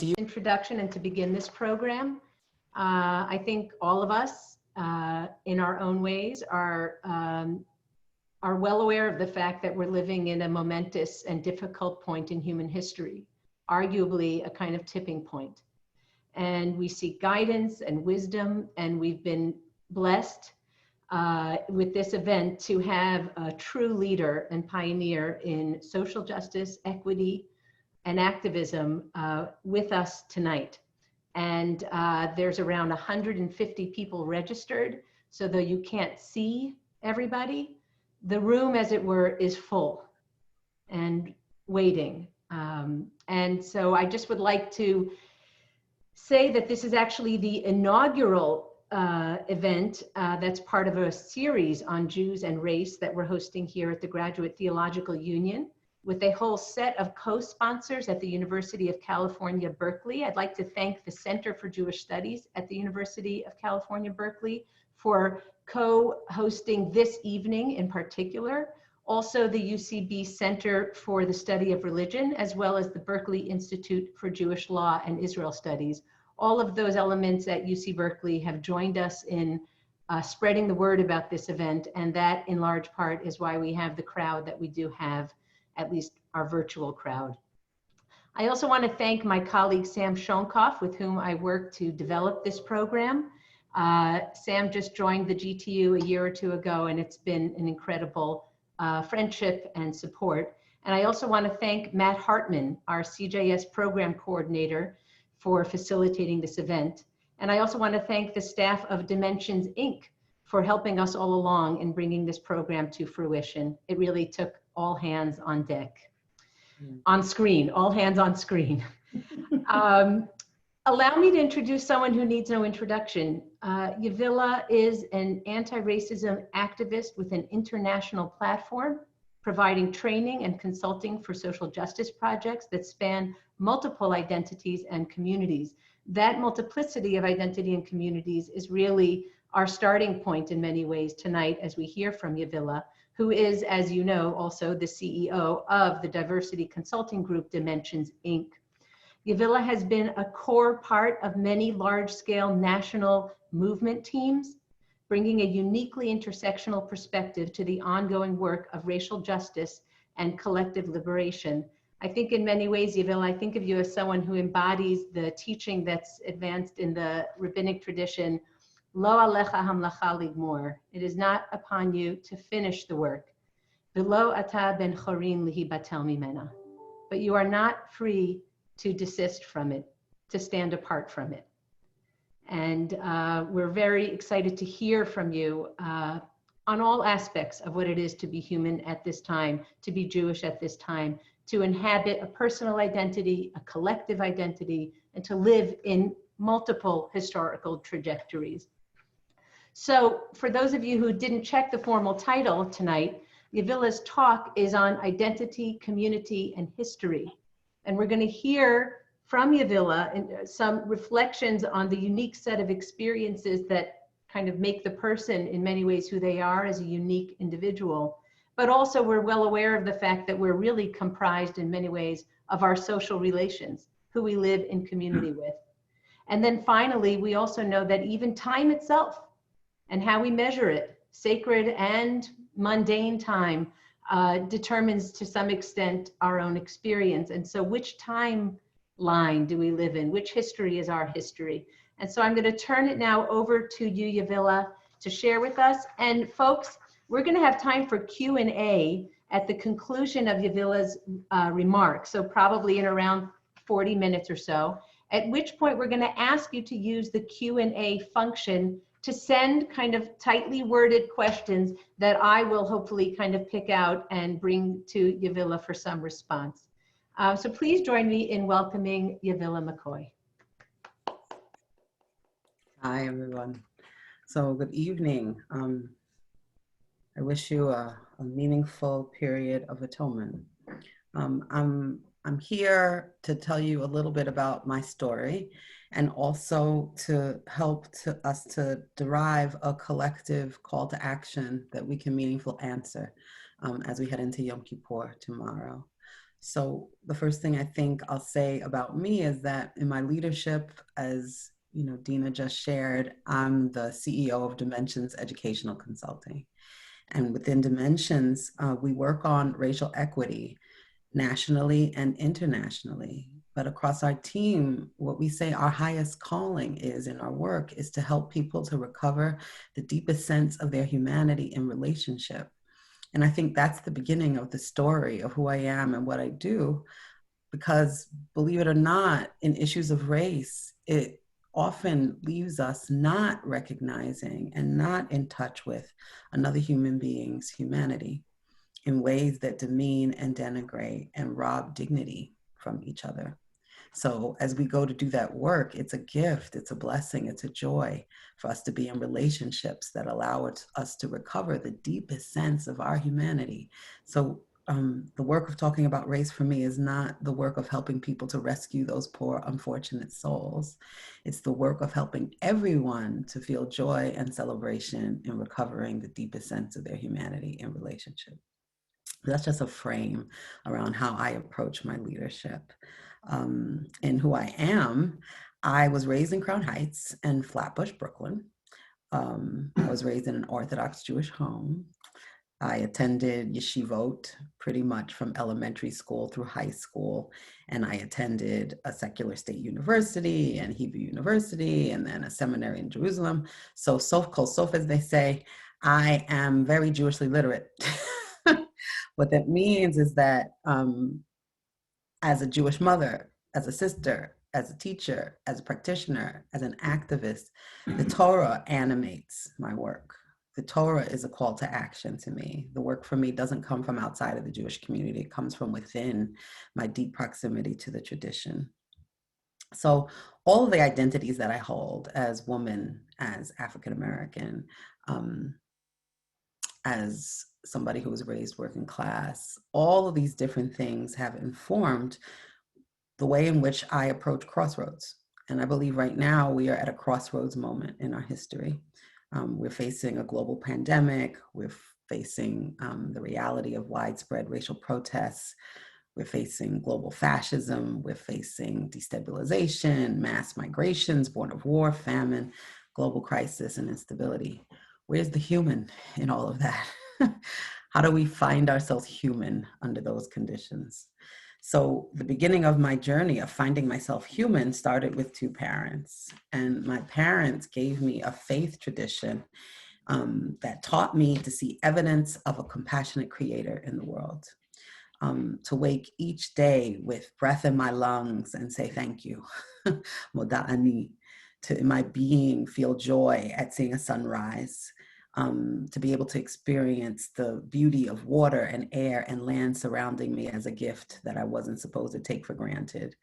Introduction and to begin this program. I think all of us in our own ways are well aware of the fact that we're living in a momentous and difficult point in human history, arguably a kind of tipping point. And we seek guidance and wisdom, and we've been blessed with this event to have a true leader and pioneer in social justice, equity, and activism with us tonight. And there's around 150 people registered, so though you can't see everybody, the room, as it were, is full and waiting. And so I just would like to say that this is actually the inaugural event that's part of a series on Jews and race that we're hosting here at the Graduate Theological Union, with a whole set of co-sponsors at the University of California, Berkeley. I'd like to thank the Center for Jewish Studies at the University of California, Berkeley for co-hosting this evening in particular. Also the UCB Center for the Study of Religion, as well as the Berkeley Institute for Jewish Law and Israel Studies. All of those elements at UC Berkeley have joined us in spreading the word about this event, and that in large part is why we have the crowd that we do have, at least our virtual crowd. I also want to thank my colleague Sam Shonkoff, with whom I worked to develop this program. Sam just joined the GTU a year or two ago, and it's been an incredible friendship and support. And I also want to thank Matt Hartman, our CJS program coordinator, for facilitating this event. And I also want to thank the staff of Dimensions Inc. for helping us all along in bringing this program to fruition. It really took all hands on deck, on screen, all hands on screen. Allow me to introduce someone who needs no introduction. Yavilah is an anti-racism activist with an international platform, providing training and consulting for social justice projects that span multiple identities and communities. That multiplicity of identity and communities is really our starting point in many ways tonight as we hear from Yavilah, who is, as you know, also the CEO of the diversity consulting group Dimensions Inc. Yavilah has been a core part of many large-scale national movement teams, bringing a uniquely intersectional perspective to the ongoing work of racial justice and collective liberation. I think in many ways, Yavilah, I think of you as someone who embodies the teaching that's advanced in the rabbinic tradition, Lo alecha hamlacha ligmor. It is not upon you to finish the work. V'lo ata ben chorin lihibatel mimena. But you are not free to desist from it, to stand apart from it. And we're very excited to hear from you on all aspects of what it is to be human at this time, to be Jewish at this time, to inhabit a personal identity, a collective identity, and to live in multiple historical trajectories. So for those of you who didn't check the formal title tonight, Yavilah's talk is on identity, community, and history. And we're going to hear from Yavilah some reflections on the unique set of experiences that kind of make the person in many ways who they are as a unique individual. But also we're well aware of the fact that we're really comprised in many ways of our social relations, who we live in community with. And then finally, we also know that even time itself and how we measure it, sacred and mundane time, determines to some extent our own experience. And so which timeline do we live in? Which history is our history? And so I'm going to turn it now over to you, Yavilah, to share with us. And folks, we're going to have time for Q&A at the conclusion of Yavilah's remarks, so probably in around 40 minutes or so, at which point we're going to ask you to use the Q&A function to send kind of tightly worded questions that I will hopefully kind of pick out and bring to Yavilah for some response. So please join me in welcoming Yavilah McCoy. Hi, everyone. So good evening. I wish you a meaningful period of atonement. I'm here to tell you a little bit about my story and also to help us to derive a collective call to action that we can meaningfully answer as we head into Yom Kippur tomorrow. So the first thing I think I'll say about me is that in my leadership, as Dina just shared, I'm the CEO of Dimensions Educational Consulting. And within Dimensions, we work on racial equity nationally and internationally. But across our team, what we say our highest calling is in our work is to help people to recover the deepest sense of their humanity in relationship. And I think that's the beginning of the story of who I am and what I do, because believe it or not, in issues of race, it often leaves us not recognizing and not in touch with another human being's humanity in ways that demean and denigrate and rob dignity from each other. So as we go to do that work, it's a gift, it's a blessing, it's a joy for us to be in relationships that allow us to recover the deepest sense of our humanity. So the work of talking about race for me is not the work of helping people to rescue those poor, unfortunate souls. It's the work of helping everyone to feel joy and celebration in recovering the deepest sense of their humanity in relationship. That's just a frame around how I approach my leadership. And who I am, I was raised in Crown Heights and Flatbush, Brooklyn. I was raised in an Orthodox Jewish home. I attended yeshivot pretty much from elementary school through high school, and I attended a secular state university and Hebrew University, and then a seminary in Jerusalem. So, kol sof, as they say, I am very Jewishly literate. What that means is that as a Jewish mother, as a sister, as a teacher, as a practitioner, as an activist, the Torah animates my work. The Torah is a call to action to me. The work for me doesn't come from outside of the Jewish community. It comes from within my deep proximity to the tradition. So all of the identities that I hold as woman, as African-American, as somebody who was raised working class, all of these different things have informed the way in which I approach crossroads. And I believe right now we are at a crossroads moment in our history. We're facing a global pandemic. We're facing the reality of widespread racial protests. We're facing global fascism. We're facing destabilization, mass migrations, born of war, famine, global crisis, and instability. Where's the human in all of that? How do we find ourselves human under those conditions? So the beginning of my journey of finding myself human started with two parents. And my parents gave me a faith tradition that taught me to see evidence of a compassionate creator in the world. To wake each day with breath in my lungs and say thank you, moda'ani, to in my being feel joy at seeing a sunrise, to be able to experience the beauty of water and air and land surrounding me as a gift that I wasn't supposed to take for granted.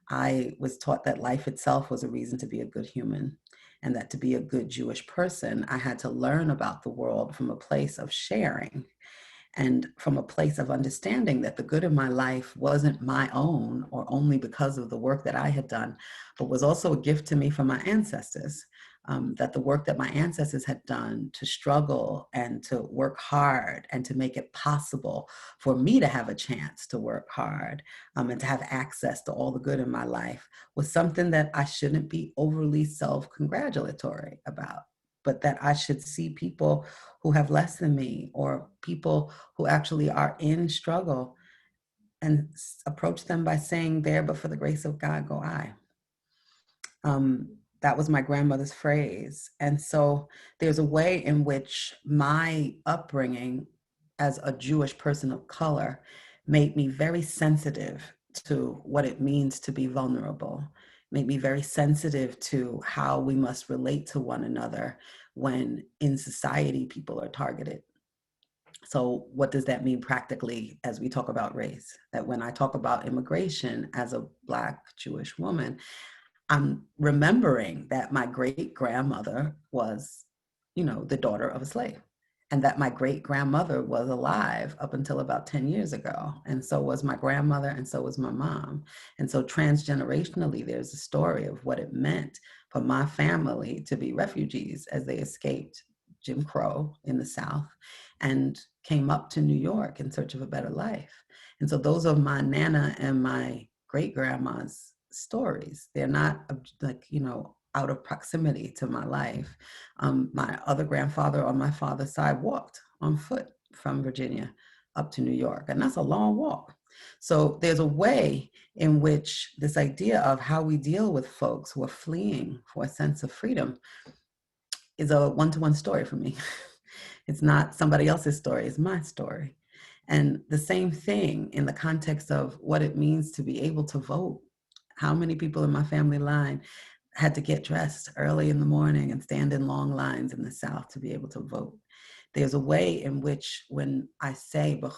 I was taught that life itself was a reason to be a good human, and that to be a good Jewish person, I had to learn about the world from a place of sharing and from a place of understanding that the good in my life wasn't my own or only because of the work that I had done, but was also a gift to me from my ancestors. That the work that my ancestors had done to struggle and to work hard and to make it possible for me to have a chance to work hard and to have access to all the good in my life was something that I shouldn't be overly self-congratulatory about, but that I should see people who have less than me or people who actually are in struggle and approach them by saying, there, but for the grace of God, go I. That was my grandmother's phrase. And so there's a way in which my upbringing as a Jewish person of color made me very sensitive to what it means to be vulnerable, made me very sensitive to how we must relate to one another when in society people are targeted. So what does that mean practically as we talk about race? That when I talk about immigration as a Black Jewish woman, I'm remembering that my great grandmother was, the daughter of a slave, and that my great grandmother was alive up until about 10 years ago. And so was my grandmother, and so was my mom. And so transgenerationally, there's a story of what it meant for my family to be refugees as they escaped Jim Crow in the South and came up to New York in search of a better life. And so those are my Nana and my great-grandma's stories. They're not like, out of proximity to my life. My other grandfather on my father's side walked on foot from Virginia up to New York, and that's a long walk. So there's a way in which this idea of how we deal with folks who are fleeing for a sense of freedom is a one-to-one story for me. It's not somebody else's story, it's my story. And the same thing in the context of what it means to be able to vote. How many people in my family line had to get dressed early in the morning and stand in long lines in the South to be able to vote? There's a way in which when I say, which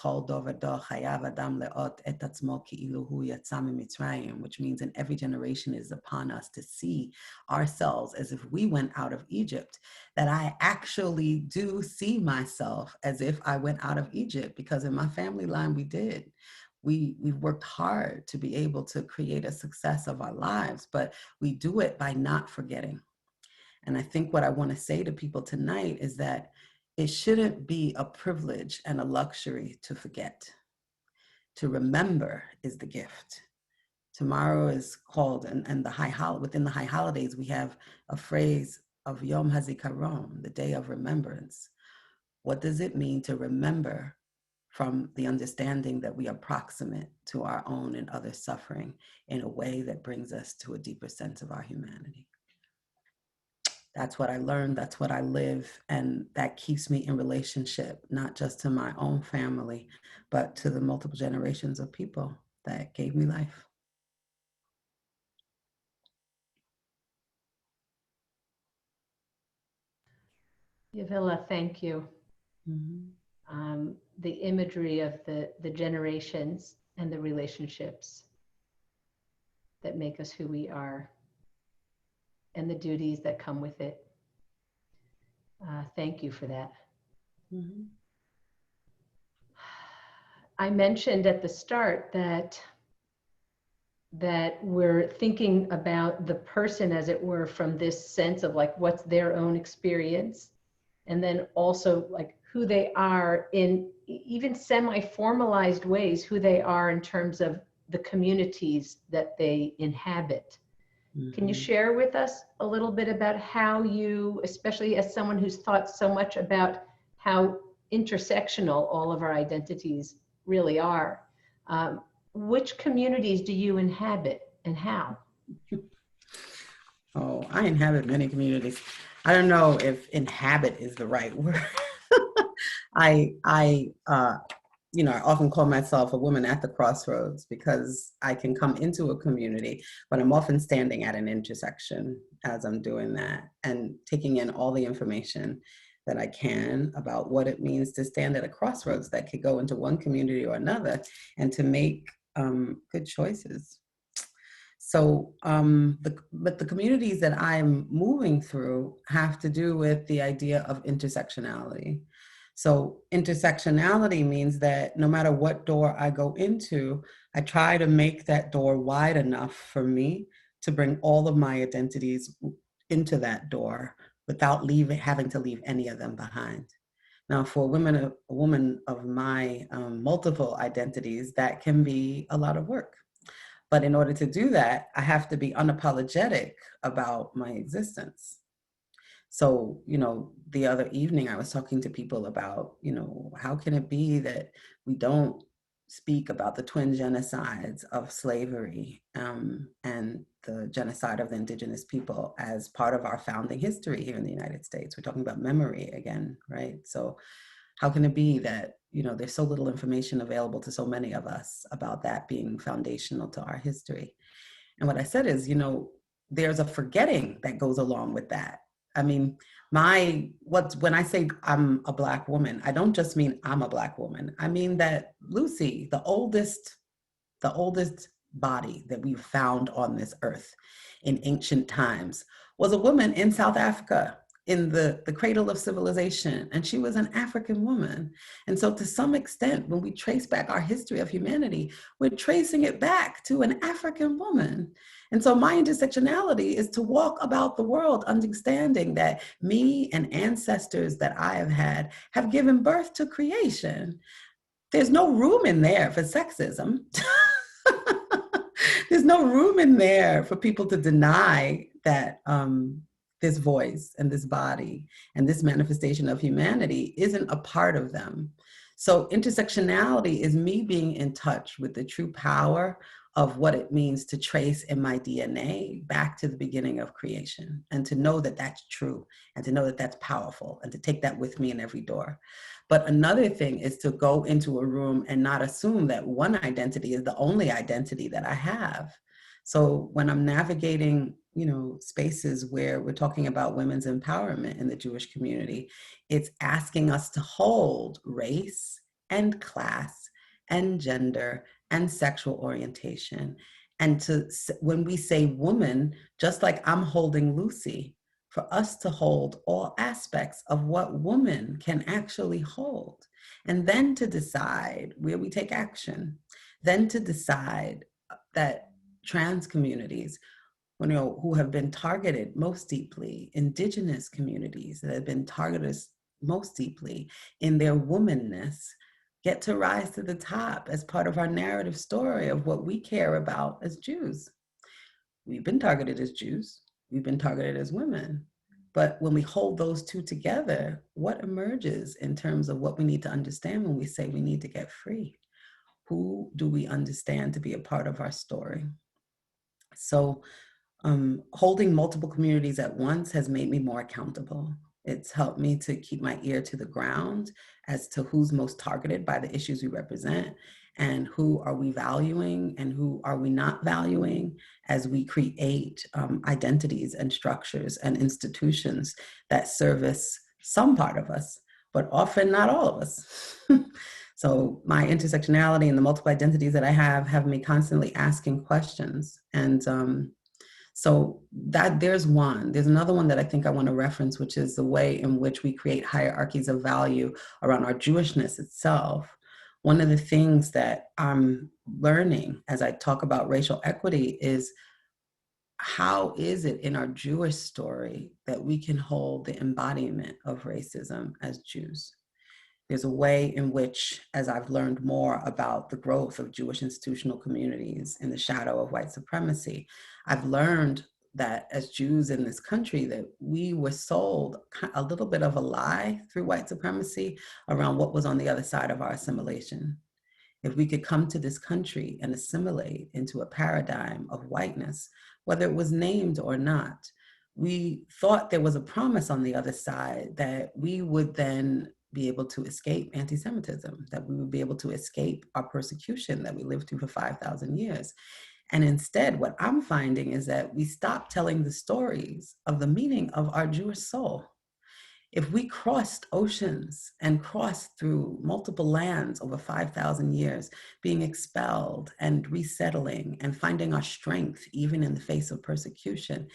means in every generation is upon us to see ourselves as if we went out of Egypt, that I actually do see myself as if I went out of Egypt, because in my family line we did. We've worked hard to be able to create a success of our lives, but we do it by not forgetting. And I think what I want to say to people tonight is that it shouldn't be a privilege and a luxury to forget. To remember is the gift. Tomorrow is called, and within the high holidays, we have a phrase of Yom HaZikaron, the day of remembrance. What does it mean to remember from the understanding that we are proximate to our own and other suffering in a way that brings us to a deeper sense of our humanity? That's what I learned, that's what I live, and that keeps me in relationship, not just to my own family, but to the multiple generations of people that gave me life. Yavilah, thank you. Mm-hmm. The imagery of the generations and the relationships that make us who we are, and the duties that come with it. Thank you for that. Mm-hmm. I mentioned at the start that we're thinking about the person, as it were, from this sense of like what's their own experience, and then also like who they are in even semi-formalized ways, who they are in terms of the communities that they inhabit. Mm-hmm. Can you share with us a little bit about how you, especially as someone who's thought so much about how intersectional all of our identities really are, which communities do you inhabit and how? Oh, I inhabit many communities. I don't know if inhabit is the right word. I often call myself a woman at the crossroads, because I can come into a community, but I'm often standing at an intersection as I'm doing that and taking in all the information that I can about what it means to stand at a crossroads that could go into one community or another, and to make good choices. So, but the communities that I'm moving through have to do with the idea of intersectionality. So intersectionality means that no matter what door I go into, I try to make that door wide enough for me to bring all of my identities into that door without having to leave any of them behind. Now, for a woman of my multiple identities, that can be a lot of work. But in order to do that, I have to be unapologetic about my existence. So, the other evening I was talking to people about, how can it be that we don't speak about the twin genocides of slavery and the genocide of the indigenous people as part of our founding history here in the United States? We're talking about memory again, right? So how can it be that, there's so little information available to so many of us about that being foundational to our history? And what I said is, there's a forgetting that goes along with that. I mean, when I say I'm a Black woman, I don't just mean I'm a Black woman. I mean that Lucy, the oldest body that we've found on this earth in ancient times, was a woman in South Africa, in the cradle of civilization, and she was an African woman. And so to some extent, when we trace back our history of humanity, we're tracing it back to an African woman. And so my intersectionality is to walk about the world understanding that me and ancestors that I have had given birth to creation. there's no room in there for sexism. There's no room in there for people to deny that this voice and this body and this manifestation of humanity isn't a part of them. So intersectionality is me being in touch with the true power of what it means to trace in my DNA back to the beginning of creation, and to know that that's true, and to know that that's powerful, and to take that with me in every door. But another thing is to go into a room and not assume that one identity is the only identity that I have. So when I'm navigating, spaces where we're talking about women's empowerment in the Jewish community, it's asking us to hold race and class and gender and sexual orientation. And when we say woman, just like I'm holding Lucy, for us to hold all aspects of what woman can actually hold, and then to decide where we take action, then to decide that trans communities, who have been targeted most deeply, indigenous communities that have been targeted most deeply in their womanness, get to rise to the top as part of our narrative story of what we care about as Jews. We've been targeted as Jews, we've been targeted as women. But when we hold those two together, what emerges in terms of what we need to understand when we say we need to get free? Who do we understand to be a part of our story? So holding multiple communities at once has made me more accountable. It's helped me to keep my ear to the ground as to who's most targeted by the issues we represent, and who are we valuing and who are we not valuing as we create identities and structures and institutions that service some part of us, but often not all of us. So my intersectionality and the multiple identities that I have me constantly asking questions. And so there's one. There's another one that I think I want to reference, which is the way in which we create hierarchies of value around our Jewishness itself. One of the things that I'm learning as I talk about racial equity is, how is it in our Jewish story that we can hold the embodiment of racism as Jews? There's a way in which, as I've learned more about the growth of Jewish institutional communities in the shadow of white supremacy, I've learned that as Jews in this country, that we were sold a little bit of a lie through white supremacy around what was on the other side of our assimilation. If we could come to this country and assimilate into a paradigm of whiteness, whether it was named or not, we thought there was a promise on the other side that we would then be able to escape anti-Semitism, that we would be able to escape our persecution that we lived through for 5,000 years. And instead, what I'm finding is that we stopped telling the stories of the meaning of our Jewish soul. If we crossed oceans and crossed through multiple lands over 5,000 years, being expelled and resettling and finding our strength even in the face of persecution,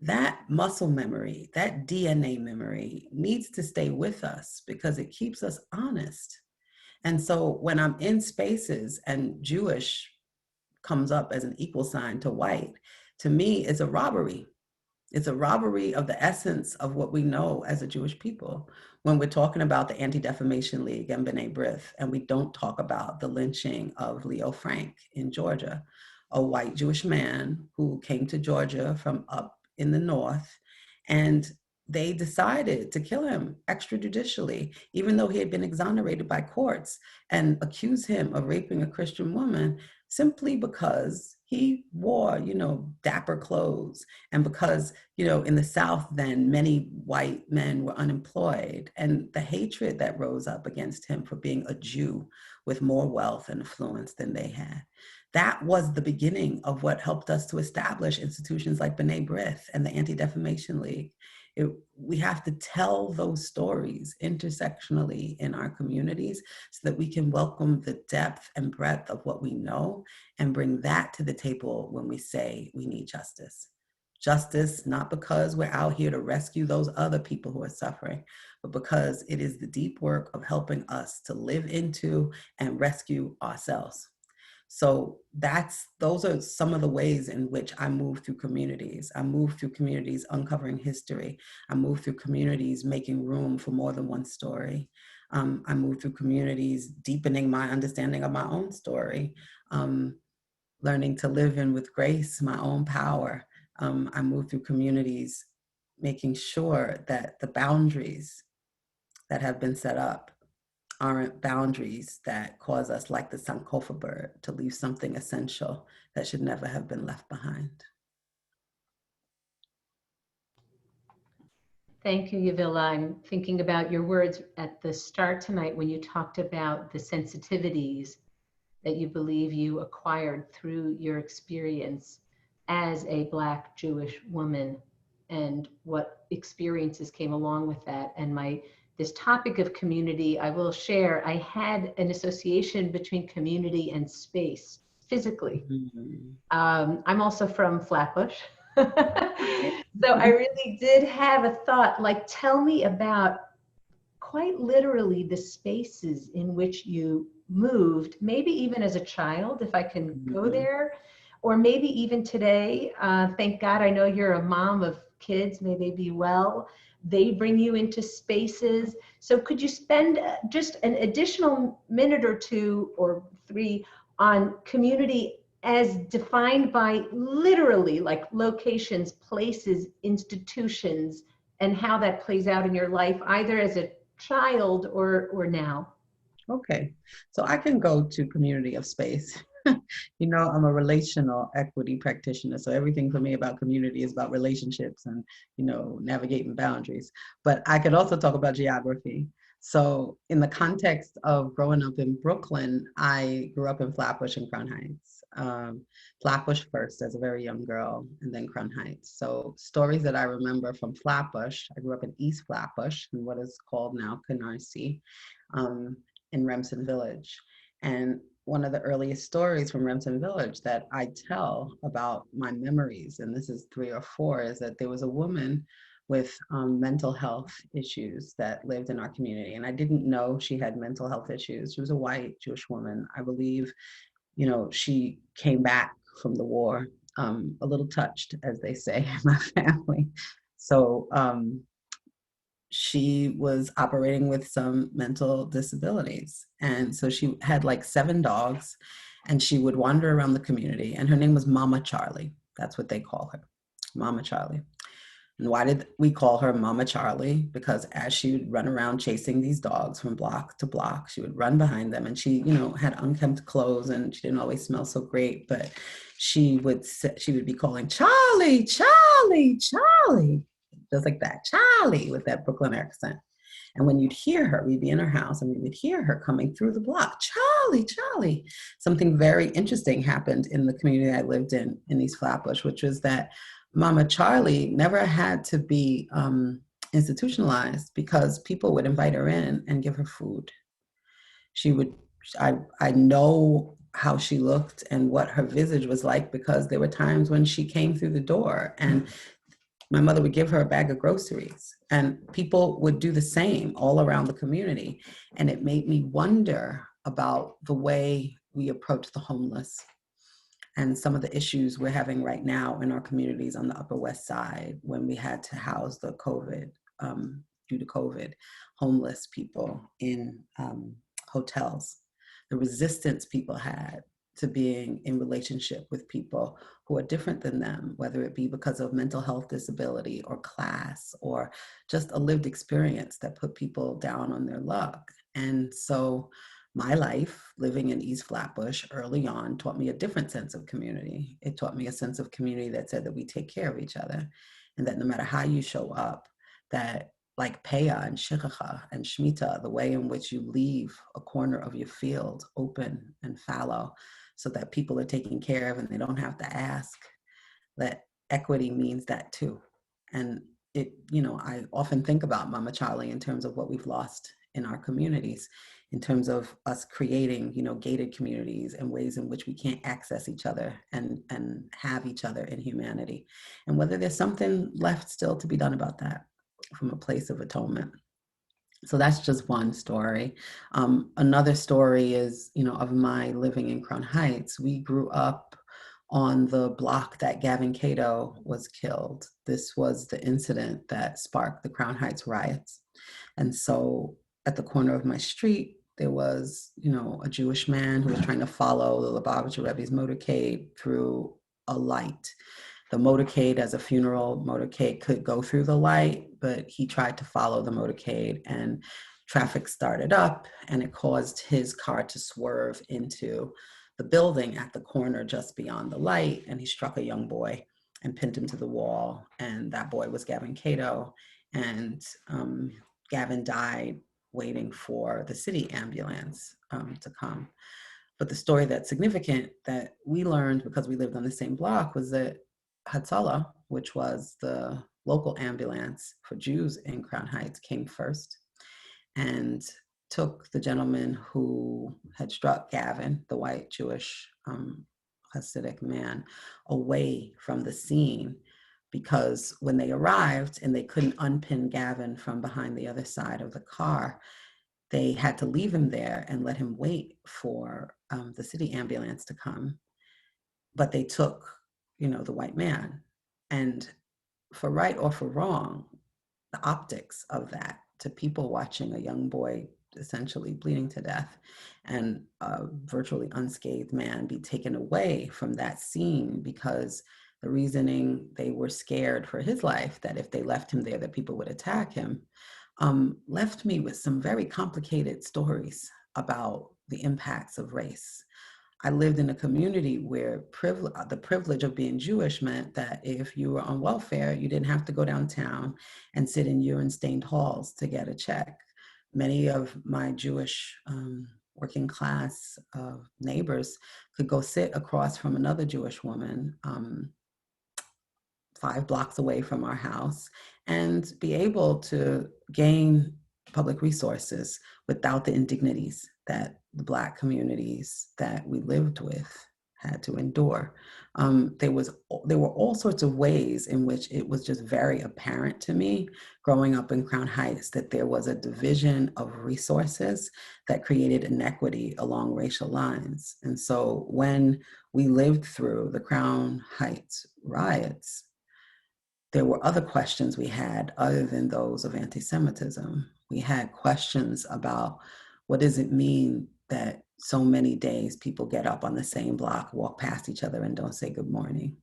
that muscle memory, that DNA memory needs to stay with us because it keeps us honest. And so when I'm in spaces and Jewish comes up as an equal sign to white, to me, it's a robbery. It's a robbery of the essence of what we know as a Jewish people when we're talking about the Anti-Defamation League and B'nai B'rith, and we don't talk about the lynching of Leo Frank in Georgia, a white Jewish man who came to Georgia from up in the north, and they decided to kill him extrajudicially, even though he had been exonerated by courts, and accuse him of raping a Christian woman simply because he wore, dapper clothes, and because, in the South then many white men were unemployed, and the hatred that rose up against him for being a Jew with more wealth and affluence than they had. That was the beginning of what helped us to establish institutions like B'nai B'rith and the Anti-Defamation League. We have to tell those stories intersectionally in our communities so that we can welcome the depth and breadth of what we know and bring that to the table when we say we need justice. Justice, not because we're out here to rescue those other people who are suffering, but because it is the deep work of helping us to live into and rescue ourselves. So those are some of the ways in which I move through communities. I move through communities uncovering history. I move through communities making room for more than one story. I moved through communities, deepening my understanding of my own story, learning to live in with grace, my own power. I moved through communities, making sure that the boundaries that have been set up aren't boundaries that cause us, like the Sankofa bird, to leave something essential that should never have been left behind. Thank you, Yavilah. I'm thinking about your words at the start tonight when you talked about the sensitivities that you believe you acquired through your experience as a Black Jewish woman and what experiences came along with that. And this topic of community, I will share, I had an association between community and space physically. Mm-hmm. I'm also from Flatbush. So I really did have a thought, like, tell me about quite literally the spaces in which you moved, maybe even as a child, if I can go there, or maybe even today. Thank God, I know you're a mom of kids, may they be well. They bring you into spaces. So could you spend just an additional minute or two or three on community as defined by literally like locations, places, institutions, and how that plays out in your life, either as a child or now? Okay, so I can go to community of space. You know, I'm a relational equity practitioner, so everything for me about community is about relationships and, you know, navigating boundaries. But I could also talk about geography. So in the context of growing up in Brooklyn, I grew up in Flatbush and Crown Heights. Flatbush first as a very young girl, and then Crown Heights. So stories that I remember from Flatbush, I grew up in East Flatbush, in what is called now Canarsie, in Remsen Village. And one of the earliest stories from Remsen Village that I tell about my memories, and this is 3 or 4, is that there was a woman with mental health issues that lived in our community. And I didn't know she had mental health issues. She was a white Jewish woman. I believe, you know, she came back from the war a little touched, as they say in my family. So she was operating with some mental disabilities. And so she had like 7 dogs, and she would wander around the community, and her name was Mama Charlie. That's what they call her, Mama Charlie. And why did we call her Mama Charlie? Because as she would run around chasing these dogs from block to block, she would run behind them, and she, you know, had unkempt clothes, and she didn't always smell so great, but she would be calling, Charlie, Charlie, Charlie, just like that, Charlie, with that Brooklyn accent. And when you'd hear her, we'd be in her house and we would hear her coming through the block, Charlie, Charlie. Something very interesting happened in the community I lived in East Flatbush, which was that Mama Charlie never had to be institutionalized, because people would invite her in and give her food. She would, I know how she looked and what her visage was like, because there were times when she came through the door and my mother would give her a bag of groceries, and people would do the same all around the community. And it made me wonder about the way we approach the homeless and some of the issues we're having right now in our communities on the Upper West Side, when we had to house the COVID, due to COVID, homeless people in hotels. The resistance people had to being in relationship with people who are different than them, whether it be because of mental health disability or class or just a lived experience that put people down on their luck. And so my life living in East Flatbush early on taught me a different sense of community. It taught me a sense of community that said that we take care of each other, and that no matter how you show up, that like Peah and Shikhacha and Shemitah, the way in which you leave a corner of your field open and fallow so that people are taken care of and they don't have to ask, that equity means that too. And it, you know, I often think about Mama Charlie in terms of what we've lost in our communities, in terms of us creating, you know, gated communities and ways in which we can't access each other and have each other in humanity. And whether there's something left still to be done about that from a place of atonement. So that's just one story. Another story is, you know, of my living in Crown Heights. We grew up on the block that Gavin Cato was killed. This was the incident that sparked the Crown Heights riots. And so at the corner of my street, there was, a Jewish man who was trying to follow the Lubavitcher Rebbe's motorcade through a light. The motorcade, as a funeral motorcade, could go through the light, but he tried to follow the motorcade, and traffic started up, and it caused his car to swerve into the building at the corner just beyond the light, and he struck a young boy and pinned him to the wall, and that boy was Gavin Cato, and Gavin died waiting for the city ambulance to come. But the story that's significant that we learned because we lived on the same block was that Hatzalah, which was the local ambulance for Jews in Crown Heights, came first and took the gentleman who had struck Gavin, the white Jewish Hasidic man, away from the scene, because when they arrived and they couldn't unpin Gavin from behind the other side of the car, they had to leave him there and let him wait for the city ambulance to come. But they took, the white man. And for right or for wrong, the optics of that to people watching a young boy essentially bleeding to death and a virtually unscathed man be taken away from that scene because the reasoning they were scared for his life, that if they left him there, that people would attack him, left me with some very complicated stories about the impacts of race. I lived in a community where the privilege of being Jewish meant that if you were on welfare, you didn't have to go downtown and sit in urine-stained halls to get a check. Many of my Jewish working class neighbors could go sit across from another Jewish woman 5 blocks away from our house and be able to gain public resources without the indignities that the Black communities that we lived with had to endure. There were all sorts of ways in which it was just very apparent to me growing up in Crown Heights that there was a division of resources that created inequity along racial lines. And so when we lived through the Crown Heights riots, there were other questions we had other than those of anti-Semitism. We had questions about what does it mean that so many days people get up on the same block, walk past each other and don't say good morning?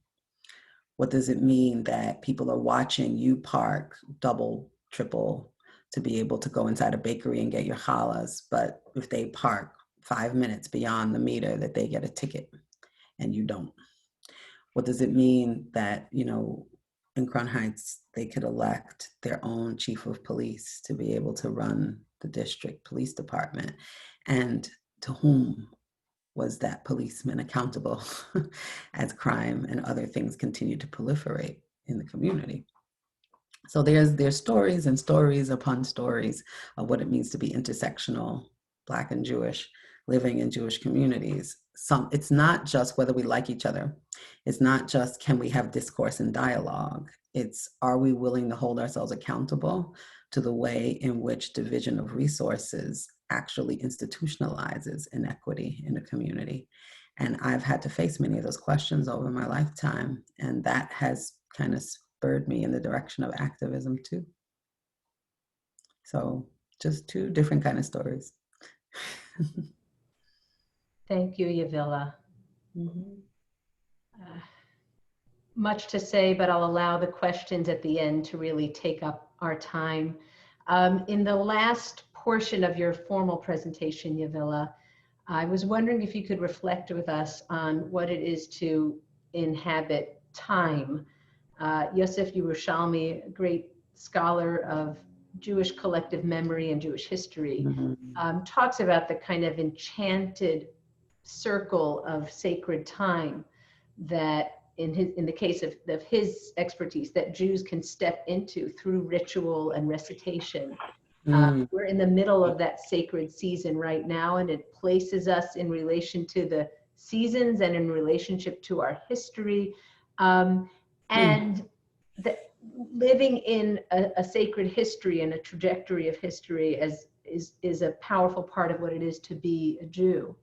What does it mean that people are watching you park double, triple to be able to go inside a bakery and get your challahs, but if they park 5 minutes beyond the meter that they get a ticket and you don't? What does it mean that, in Crown Heights, they could elect their own chief of police to be able to run the district police department? And to whom was that policeman accountable as crime and other things continue to proliferate in the community? So there's stories and stories upon stories of what it means to be intersectional, Black and Jewish, living in Jewish communities. It's not just whether we like each other. It's not just can we have discourse and dialogue. It's are we willing to hold ourselves accountable to the way in which division of resources actually institutionalizes inequity in a community. And I've had to face many of those questions over my lifetime, and that has kind of spurred me in the direction of activism too. So just 2 different kind of stories. Thank you, Yavilah. Much to say, but I'll allow the questions at the end to really take up our time. In the last portion of your formal presentation, Yavilah, I was wondering if you could reflect with us on what it is to inhabit time. Yosef Yerushalmi, a great scholar of Jewish collective memory and Jewish history, talks about the kind of enchanted circle of sacred time that in the case of his expertise, that Jews can step into through ritual and recitation. We're in the middle of that sacred season right now, and it places us in relation to the seasons and in relationship to our history. And living in a sacred history and a trajectory of history is a powerful part of what it is to be a Jew.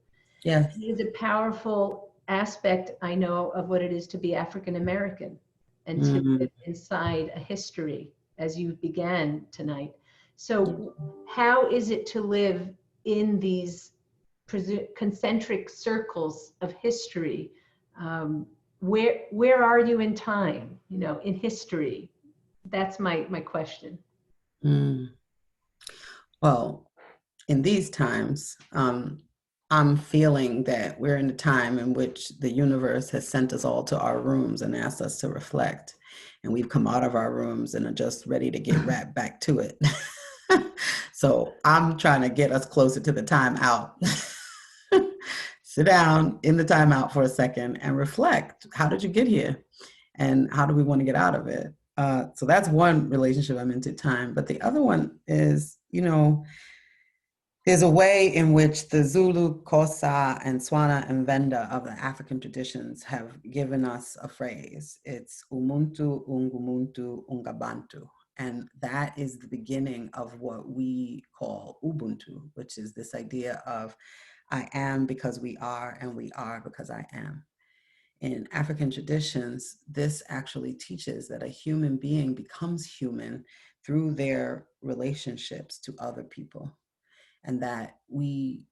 Yes. It is a powerful aspect, I know, of what it is to be African American and to live inside a history, as you began tonight, So how is it to live in these concentric circles of history? Where are you in time, in history? That's my question. Mm. Well, in these times, I'm feeling that we're in a time in which the universe has sent us all to our rooms and asked us to reflect. And we've come out of our rooms and are just ready to get right back to it. So I'm trying to get us closer to the time out. Sit down in the time out for a second and reflect. How did you get here? And how do we want to get out of it? So that's one relationship I'm into time. But the other one is, there's a way in which the Zulu, Xhosa, and Swana and Venda of the African traditions have given us a phrase. It's Umuntu, Ungumuntu, Ungabantu. And that is the beginning of what we call Ubuntu, which is this idea of I am because we are, and we are because I am. In African traditions, this actually teaches that a human being becomes human through their relationships to other people, and that we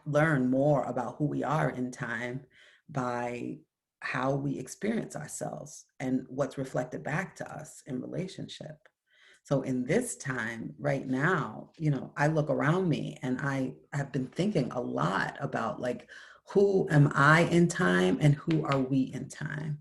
learn more about who we are in time by how we experience ourselves and what's reflected back to us in relationship. So in this time right now, I look around me and I have been thinking a lot about like, who am I in time and who are we in time?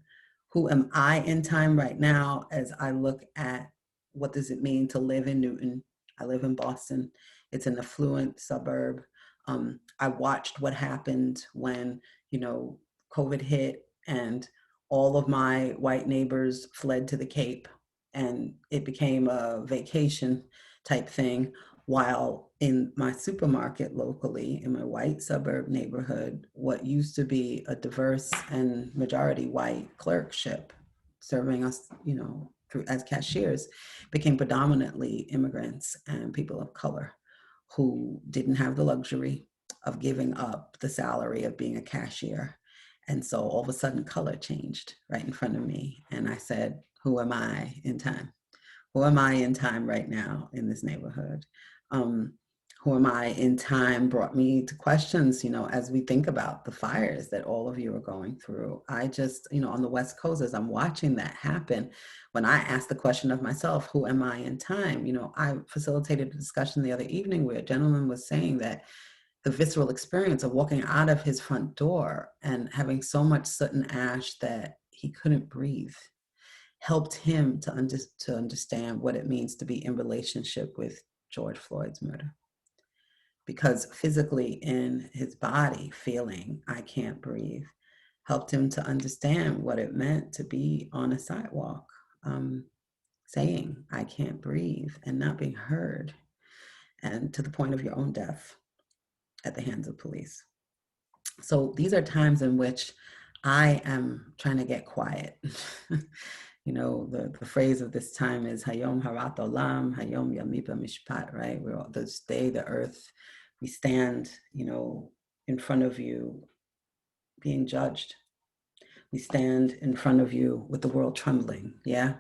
Who am I in time right now as I look at what does it mean to live in Newton? I live in Boston. It's an affluent suburb. I watched what happened when, COVID hit and all of my white neighbors fled to the Cape, and it became a vacation type thing, while in my supermarket locally, in my white suburb neighborhood, what used to be a diverse and majority white clerkship serving us, through as cashiers, became predominantly immigrants and people of color who didn't have the luxury of giving up the salary of being a cashier. And so all of a sudden color changed right in front of me. And I said, who am I in time? Who am I in time right now in this neighborhood? Who am I in time brought me to questions, as we think about the fires that all of you are going through. I just, on the West Coast, as I'm watching that happen, when I asked the question of myself, who am I in time? I facilitated a discussion the other evening where a gentleman was saying that the visceral experience of walking out of his front door and having so much soot and ash that he couldn't breathe helped him to understand what it means to be in relationship with George Floyd's murder. Because physically in his body, feeling I can't breathe, helped him to understand what it meant to be on a sidewalk, saying I can't breathe and not being heard, and to the point of your own death at the hands of police. So these are times in which I am trying to get quiet. The phrase of this time is Hayom Harat Olam, Hayom Yamipa Mishpat, right? We're all, this day, the earth, we stand, in front of you being judged. We stand in front of you with the world trembling, yeah?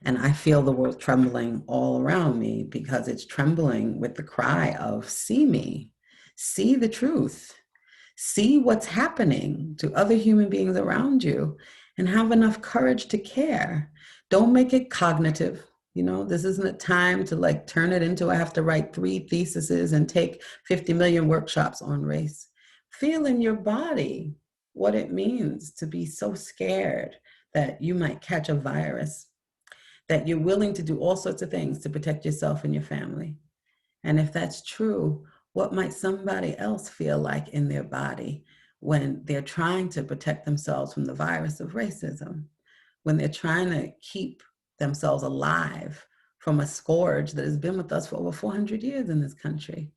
And I feel the world trembling all around me because it's trembling with the cry of, see me, see the truth, see what's happening to other human beings around you, and have enough courage to care. Don't make it cognitive. This isn't a time to turn it into, I have to write 3 theses and take 50 million workshops on race. Feel in your body what it means to be so scared that you might catch a virus, that you're willing to do all sorts of things to protect yourself and your family. And if that's true, what might somebody else feel like in their body when they're trying to protect themselves from the virus of racism, when they're trying to keep themselves alive from a scourge that has been with us for over 400 years in this country?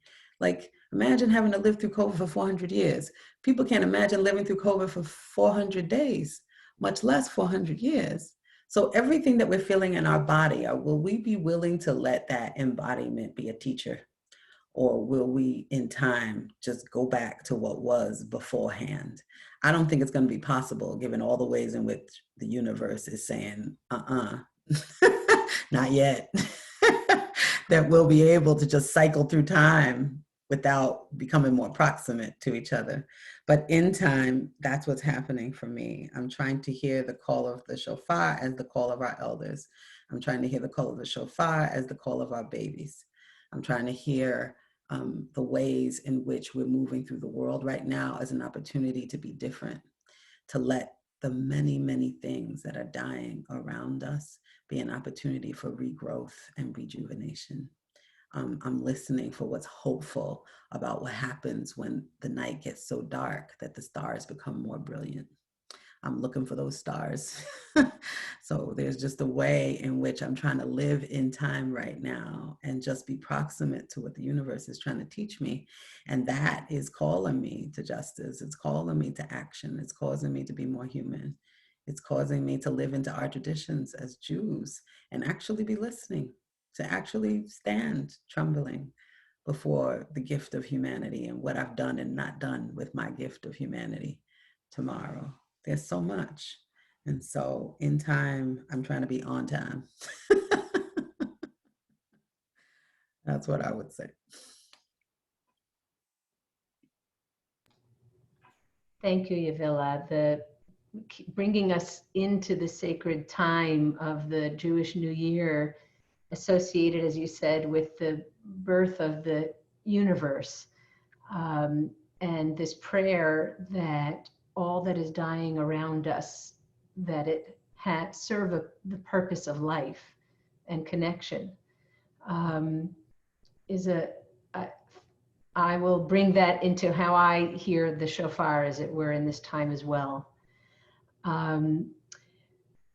Imagine having to live through COVID for 400 years. People can't imagine living through COVID for 400 days, much less 400 years. So everything that we're feeling in our body, will we be willing to let that embodiment be a teacher? Or will we, in time, just go back to what was beforehand? I don't think it's going to be possible, given all the ways in which the universe is saying, not yet. that we'll be able to just cycle through time without becoming more proximate to each other. But in time, that's what's happening for me. I'm trying to hear the call of the shofar as the call of our elders. I'm trying to hear the call of the shofar as the call of our babies. I'm trying to hear the ways in which we're moving through the world right now as an opportunity to be different, to let the many, many things that are dying around us be an opportunity for regrowth and rejuvenation. I'm listening for what's hopeful about what happens when the night gets so dark that the stars become more brilliant. I'm looking for those stars. So there's just a way in which I'm trying to live in time right now and just be proximate to what the universe is trying to teach me. And that is calling me to justice. It's calling me to action. It's causing me to be more human. It's causing me to live into our traditions as Jews and actually be listening, to actually stand trembling before the gift of humanity and what I've done and not done with my gift of humanity tomorrow. There's so much. And so in time, I'm trying to be on time. That's what I would say. Thank you, Yavilah. Bringing us into the sacred time of the Jewish New Year, associated, as you said, with the birth of the universe. And this prayer that all that is dying around us, that it serve the purpose of life and connection, I will bring that into how I hear the shofar, as it were, in this time as well.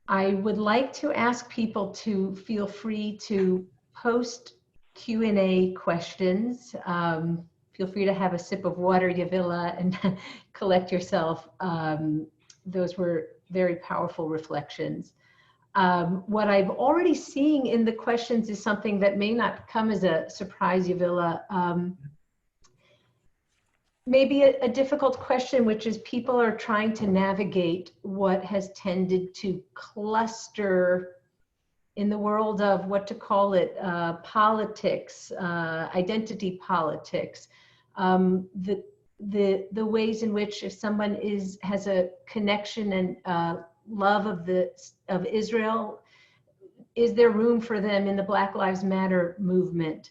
I would like to ask people to feel free to post Q&A questions. Feel free to have a sip of water, Yavilah, and collect yourself. Those were very powerful reflections. What I'm already seeing in the questions is something that may not come as a surprise, Yavilah. Maybe a difficult question, which is people are trying to navigate what has tended to cluster in the world of what to call it, politics, identity politics, the ways in which if someone has a connection and love of Israel, is there room for them in the Black Lives Matter movement?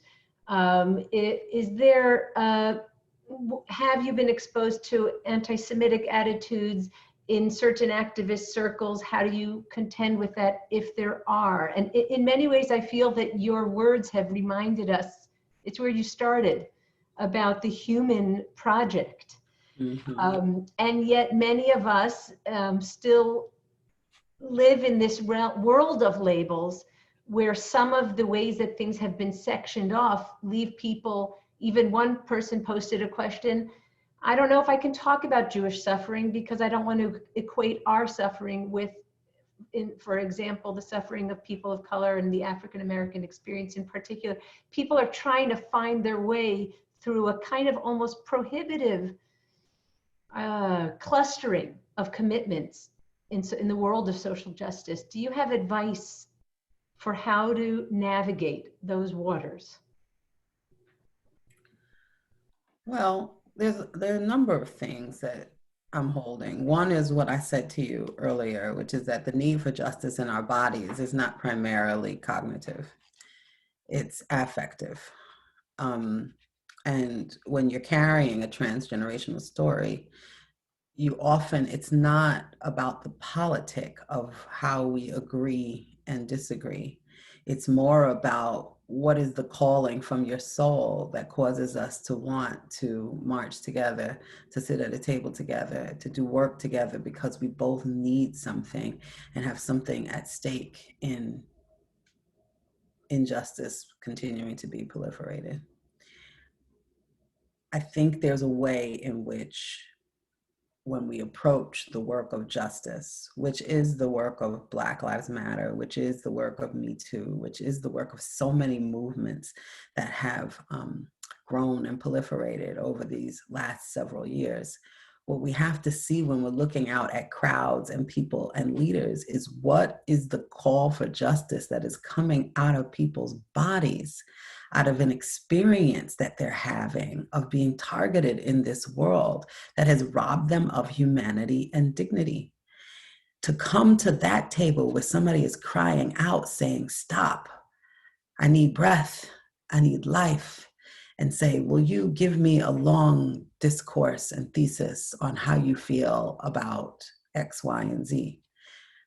Have you been exposed to anti-Semitic attitudes in certain activist circles? How do you contend with that, if there are? And in many ways, I feel that your words have reminded us, it's where you started, about the human project. Mm-hmm. And yet many of us still live in this world of labels, where some of the ways that things have been sectioned off leave people. Even one person posted a question, I don't know if I can talk about Jewish suffering because I don't want to equate our suffering with, for example, the suffering of people of color and the African American experience in particular. People are trying to find their way through a kind of almost prohibitive clustering of commitments in the world of social justice. Do you have advice for how to navigate those waters? Well, there are a number of things that I'm holding. One is what I said to you earlier, which is that the need for justice in our bodies is not primarily cognitive. It's affective. And when you're carrying a transgenerational story, it's not about the politic of how we agree and disagree. It's more about what is the calling from your soul that causes us to want to march together, to sit at a table together, to do work together, because we both need something and have something at stake in injustice continuing to be proliferated. I think there's a way in which, when we approach the work of justice, which is the work of Black Lives Matter, which is the work of Me Too, which is the work of so many movements that have grown and proliferated over these last several years, what we have to see when we're looking out at crowds and people and leaders is what is the call for justice that is coming out of people's bodies, out of an experience that they're having of being targeted in this world that has robbed them of humanity and dignity. To come to that table where somebody is crying out saying, stop, I need breath, I need life, and say, will you give me a long discourse and thesis on how you feel about X, Y, and Z?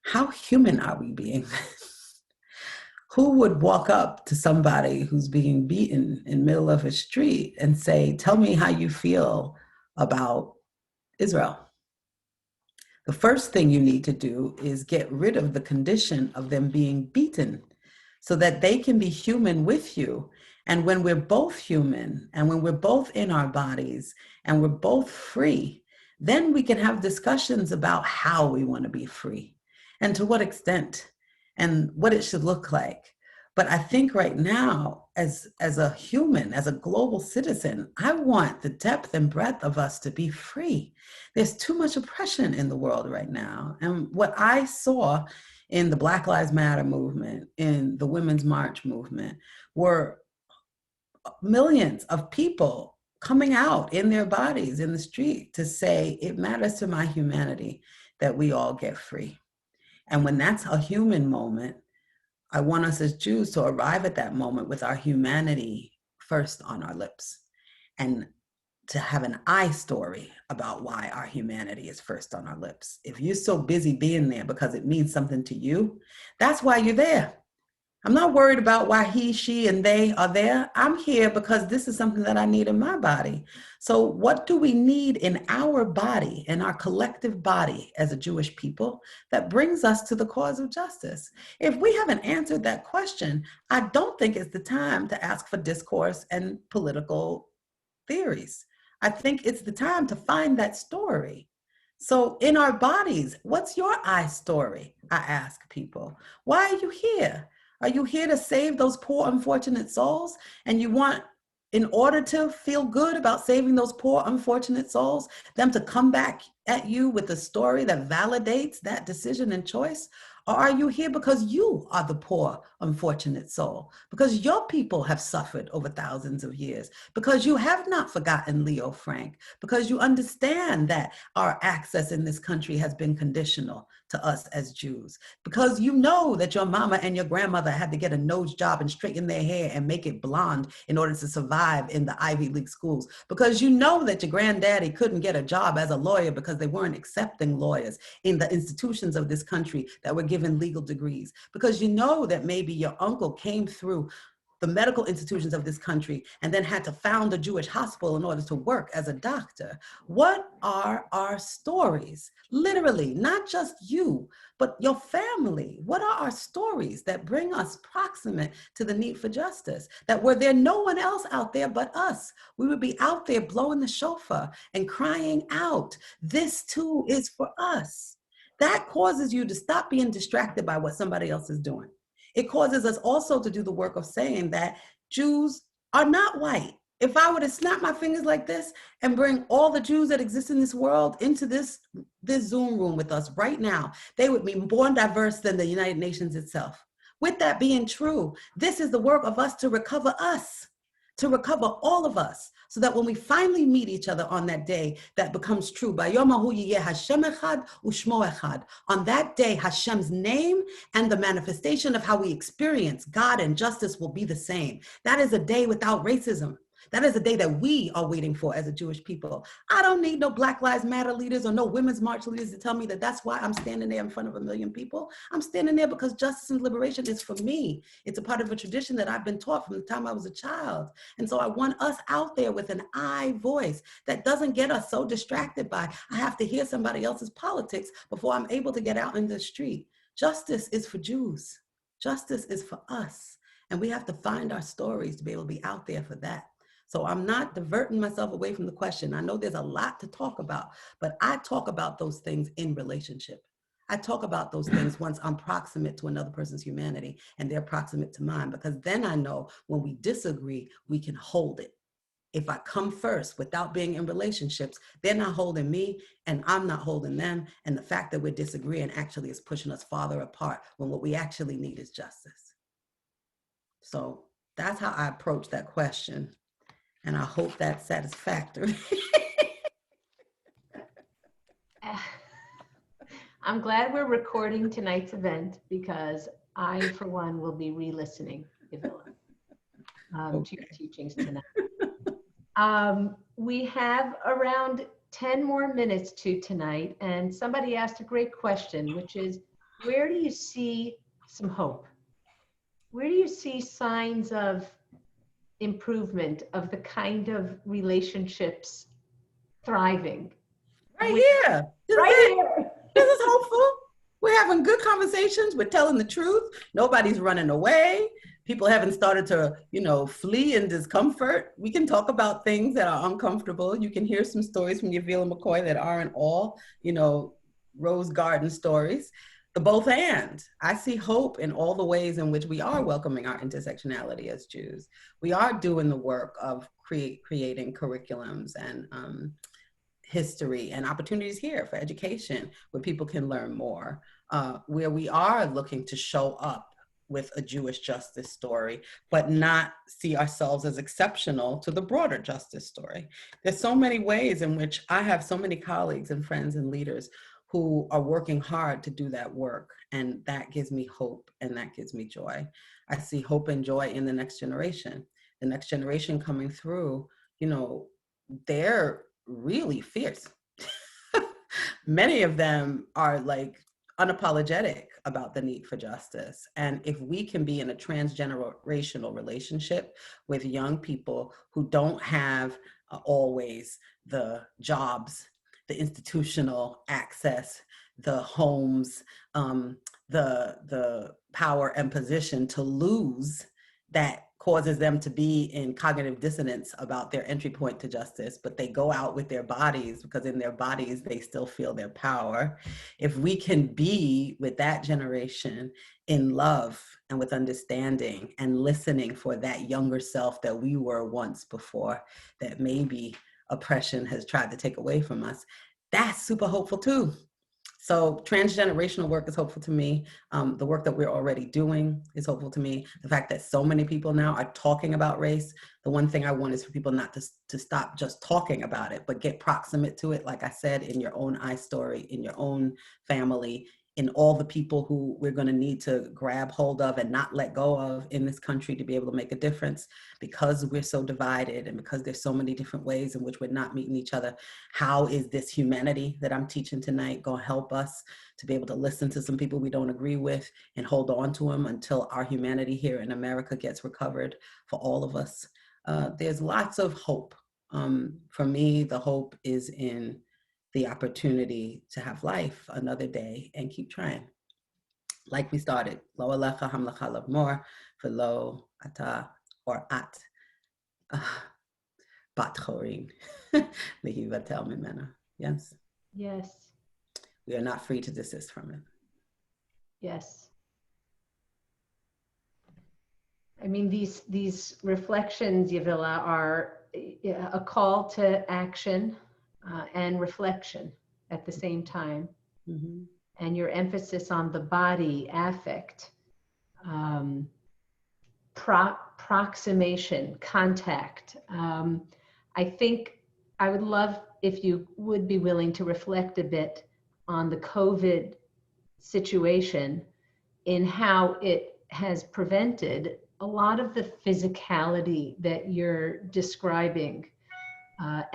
How human are we being? Who would walk up to somebody who's being beaten in the middle of a street and say, tell me how you feel about Israel? The first thing you need to do is get rid of the condition of them being beaten so that they can be human with you. And when we're both human and when we're both in our bodies and we're both free, then we can have discussions about how we want to be free and to what extent and what it should look like. But I think right now, as a human, as a global citizen, I want the depth and breadth of us to be free. There's too much oppression in the world right now. And what I saw in the Black Lives Matter movement, in the Women's March movement, were millions of people coming out in their bodies in the street to say, it matters to my humanity that we all get free. And when that's a human moment, I want us as Jews to arrive at that moment with our humanity first on our lips and to have an I story about why our humanity is first on our lips. If you're so busy being there because it means something to you, that's why you're there. I'm not worried about why he, she, and they are there. I'm here because this is something that I need in my body. So what do we need in our body, in our collective body as a Jewish people that brings us to the cause of justice? If we haven't answered that question, I don't think it's the time to ask for discourse and political theories. I think it's the time to find that story. So in our bodies, what's your I story? I ask people. Why are you here? Are you here to save those poor, unfortunate souls? And you want, in order to feel good about saving those poor, unfortunate souls, them to come back at you with a story that validates that decision and choice? Or are you here because you are the poor, unfortunate soul? Because your people have suffered over thousands of years? Because you have not forgotten Leo Frank? Because you understand that our access in this country has been conditional to us as Jews? Because you know that your mama and your grandmother had to get a nose job and straighten their hair and make it blonde in order to survive in the Ivy League schools? Because you know that your granddaddy couldn't get a job as a lawyer because they weren't accepting lawyers in the institutions of this country that were given legal degrees? Because you know that maybe your uncle came through the medical institutions of this country and then had to found a Jewish hospital in order to work as a doctor? What are our stories? Literally, not just you, but your family. What are our stories that bring us proximate to the need for justice? That were there no one else out there but us, we would be out there blowing the shofar and crying out, this too is for us. That causes you to stop being distracted by what somebody else is doing. It causes us also to do the work of saying that Jews are not white. If I were to snap my fingers like this and bring all the Jews that exist in this world into this Zoom room with us right now, they would be more diverse than the United Nations itself. With that being true, this is the work of us to recover us, to recover all of us, so that when we finally meet each other on that day, that becomes true. On that day, Hashem's name and the manifestation of how we experience God and justice will be the same. That is a day without racism. That is a day that we are waiting for as a Jewish people. I don't need no Black Lives Matter leaders or no Women's March leaders to tell me that that's why I'm standing there in front of 1 million people. I'm standing there because justice and liberation is for me. It's a part of a tradition that I've been taught from the time I was a child. And so I want us out there with an I voice that doesn't get us so distracted by, I have to hear somebody else's politics before I'm able to get out in the street. Justice is for Jews. Justice is for us. And we have to find our stories to be able to be out there for that. So I'm not diverting myself away from the question. I know there's a lot to talk about, but I talk about those things in relationship. I talk about those things once I'm proximate to another person's humanity and they're proximate to mine, because then I know when we disagree, we can hold it if I come first without being in relationships, they're not holding me and I'm not holding them. And the fact that we're disagreeing actually is pushing us farther apart when what we actually need is justice. So that's how I approach that question. And I hope that's satisfactory. I'm glad we're recording tonight's event because I, for one, will be re-listening, Yavilah, to your teachings tonight. We have around 10 more minutes to tonight, and somebody asked a great question, which is, where do you see some hope? Where do you see signs of improvement, of the kind of relationships thriving? Right here. Here. This is hopeful. We're having good conversations. We're telling the truth. Nobody's running away. People haven't started to, flee in discomfort. We can talk about things that are uncomfortable. You can hear some stories from Yavilah McCoy that aren't all, rose garden stories. The both and. I see hope in all the ways in which we are welcoming our intersectionality as Jews. We are doing the work of creating curriculums and history and opportunities here for education where people can learn more, where we are looking to show up with a Jewish justice story, but not see ourselves as exceptional to the broader justice story. There's so many ways in which I have so many colleagues and friends and leaders who are working hard to do that work. And that gives me hope and that gives me joy. I see hope and joy in the next generation. The next generation coming through, they're really fierce. Many of them are like unapologetic about the need for justice. And if we can be in a transgenerational relationship with young people who don't have always the jobs, the institutional access, the homes, the power and position to lose, that causes them to be in cognitive dissonance about their entry point to justice, but they go out with their bodies because in their bodies, they still feel their power. If we can be with that generation in love and with understanding and listening for that younger self that we were once before, that maybe oppression has tried to take away from us, that's super hopeful too. So transgenerational work is hopeful to me. The work that we're already doing is hopeful to me. The fact that so many people now are talking about race. The one thing I want is for people not to stop just talking about it, but get proximate to it. Like I said, in your own eye story, in your own family, in all the people who we're going to need to grab hold of and not let go of in this country to be able to make a difference, because we're so divided and because there's so many different ways in which we're not meeting each other. How is this humanity that I'm teaching tonight going to help us to be able to listen to some people we don't agree with and hold on to them until our humanity here in America gets recovered for all of us? There's lots of hope. For me, the hope is in the opportunity to have life another day and keep trying. Like we started, lo alecha hamlecha lav mor, v'lo ata or at bat chorin lehivatel mimena. Yes? Yes. We are not free to desist from it. Yes. I mean, these reflections, Yavilah, are a call to action and reflection at the same time. Mm-hmm. And your emphasis on the body, affect, proximation, contact. I think I would love if you would be willing to reflect a bit on the COVID situation in how it has prevented a lot of the physicality that you're describing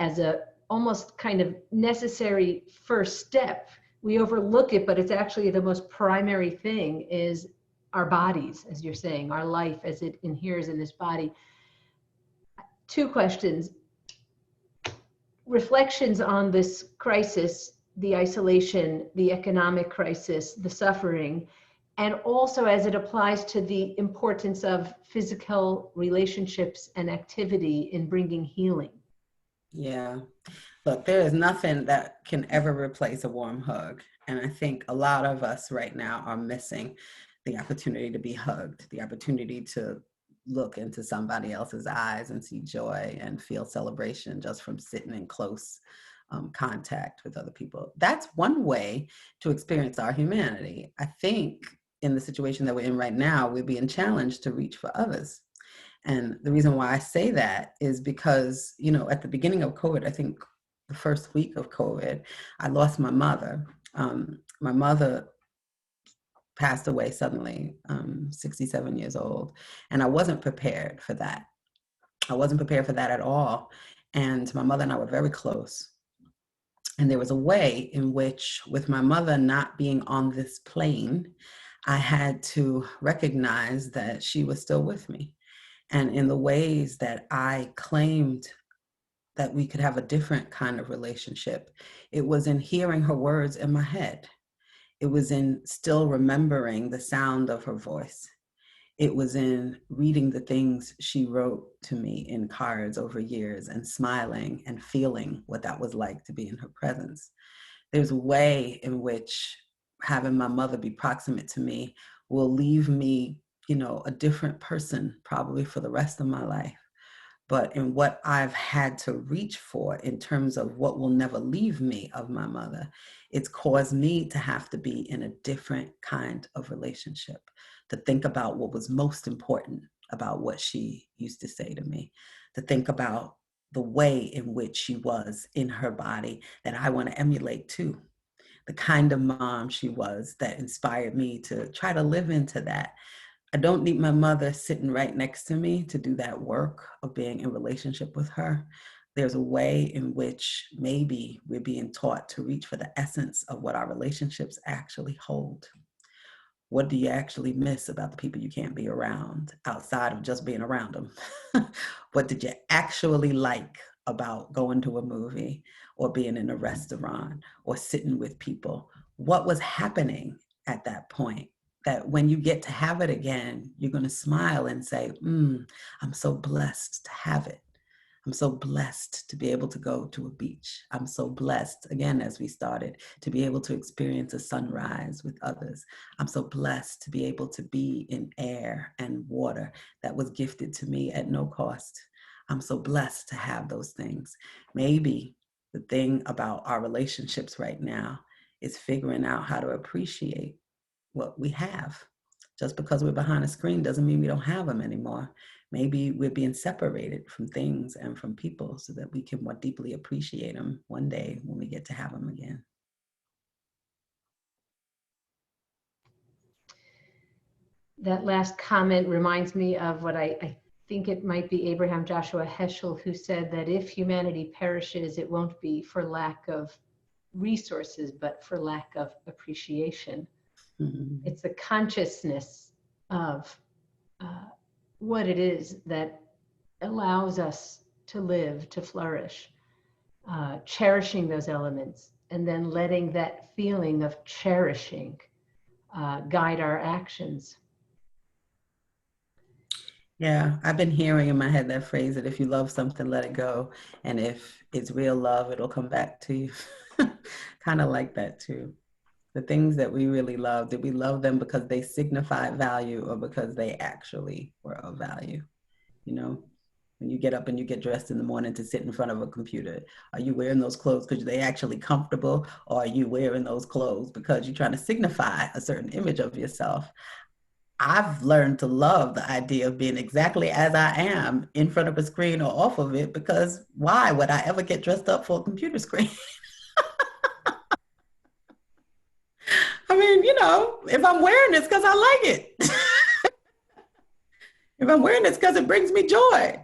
as a almost kind of necessary first step. We overlook it, but it's actually the most primary thing is our bodies, as you're saying, our life as it inheres in this body. Two questions. Reflections on this crisis, the isolation, the economic crisis, the suffering, and also as it applies to the importance of physical relationships and activity in bringing healing. Yeah. Look, there is nothing that can ever replace a warm hug. And I think a lot of us right now are missing the opportunity to be hugged, the opportunity to look into somebody else's eyes and see joy and feel celebration just from sitting in close contact with other people. That's one way to experience our humanity. I think in the situation that we're in right now, we're being challenged to reach for others. And the reason why I say that is because, you know, at the beginning of COVID, I think the first week of COVID, I lost my mother. My mother passed away suddenly, 67 years old. And I wasn't prepared for that. I wasn't prepared for that at all. And my mother and I were very close. And there was a way in which, with my mother not being on this plane, I had to recognize that she was still with me. And in the ways that I claimed that we could have a different kind of relationship, it was in hearing her words in my head. It was in still remembering the sound of her voice. It was in reading the things she wrote to me in cards over years and smiling and feeling what that was like to be in her presence. There's a way in which having my mother be proximate to me will leave me, you know, a different person probably for the rest of my life. But in what I've had to reach for in terms of what will never leave me of my mother, it's caused me to have to be in a different kind of relationship, to think about what was most important about what she used to say to me, to think about the way in which she was in her body that I want to emulate too, the kind of mom she was that inspired me to try to live into that. I don't need my mother sitting right next to me to do that work of being in relationship with her. There's a way in which maybe we're being taught to reach for the essence of what our relationships actually hold. What do you actually miss about the people you can't be around outside of just being around them? What did you actually like about going to a movie or being in a restaurant or sitting with people? What was happening at that point? That when you get to have it again, you're going to smile and say, I'm so blessed to have it. I'm so blessed to be able to go to a beach. I'm so blessed, again, as we started, to be able to experience a sunrise with others. I'm so blessed to be able to be in air and water that was gifted to me at no cost. I'm so blessed to have those things. Maybe the thing about our relationships right now is figuring out how to appreciate what we have. Just because we're behind a screen doesn't mean we don't have them anymore. Maybe we're being separated from things and from people so that we can more deeply appreciate them one day when we get to have them again. That last comment reminds me of what I think it might be Abraham Joshua Heschel who said that if humanity perishes, it won't be for lack of resources, but for lack of appreciation. Mm-hmm. It's the consciousness of what it is that allows us to live, to flourish, cherishing those elements, and then letting that feeling of cherishing guide our actions. Yeah, I've been hearing in my head that phrase that if you love something, let it go. And if it's real love, it'll come back to you. Kind of like that too. The things that we really love, did we love them because they signified value or because they actually were of value? You know, when you get up and you get dressed in the morning to sit in front of a computer, are you wearing those clothes because they're actually comfortable, or are you wearing those clothes because you're trying to signify a certain image of yourself? I've learned to love the idea of being exactly as I am in front of a screen or off of it, because why would I ever get dressed up for a computer screen? I mean, you know, if I'm wearing this because I like it. If I'm wearing this because it brings me joy.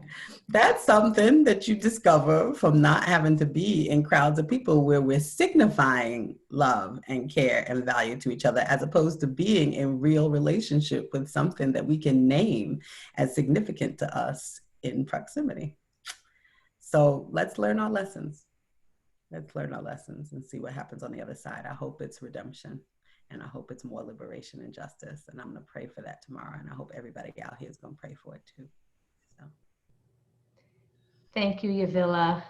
That's something that you discover from not having to be in crowds of people where we're signifying love and care and value to each other, as opposed to being in real relationship with something that we can name as significant to us in proximity. So let's learn our lessons. Let's learn our lessons and see what happens on the other side. I hope it's redemption. And I hope it's more liberation and justice. And I'm going to pray for that tomorrow. And I hope everybody out here is going to pray for it too. So. Thank you, Yavilah.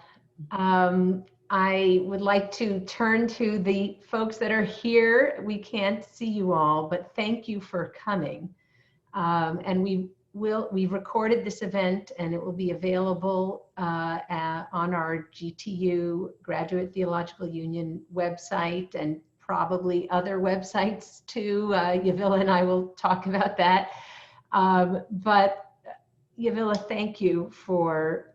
I would like to turn to the folks that are here. We can't see you all, but thank you for coming. And we we've recorded this event and it will be available on our GTU, Graduate Theological Union website, and probably other websites too. Yavilah and I will talk about that. But Yavilah, thank you for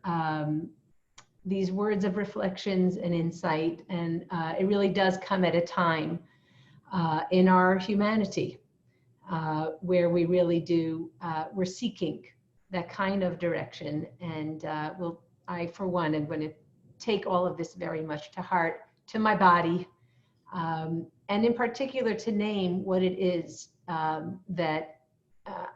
these words of reflections and insight. And it really does come at a time in our humanity where we really do, we're seeking that kind of direction. And I, for one, am going to take all of this very much to heart, to my body, and in particular to name what it is that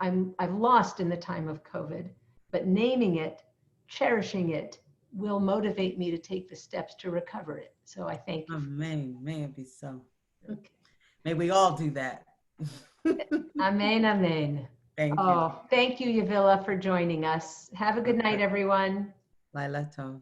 I've lost in the time of COVID, but naming it, cherishing it, will motivate me to take the steps to recover it. So I thank you. Amen. May it be so. Okay. May we all do that. Amen, amen. Thank you. Thank you, Yavilah, for joining us. Have a good night, everyone. Laila Tov.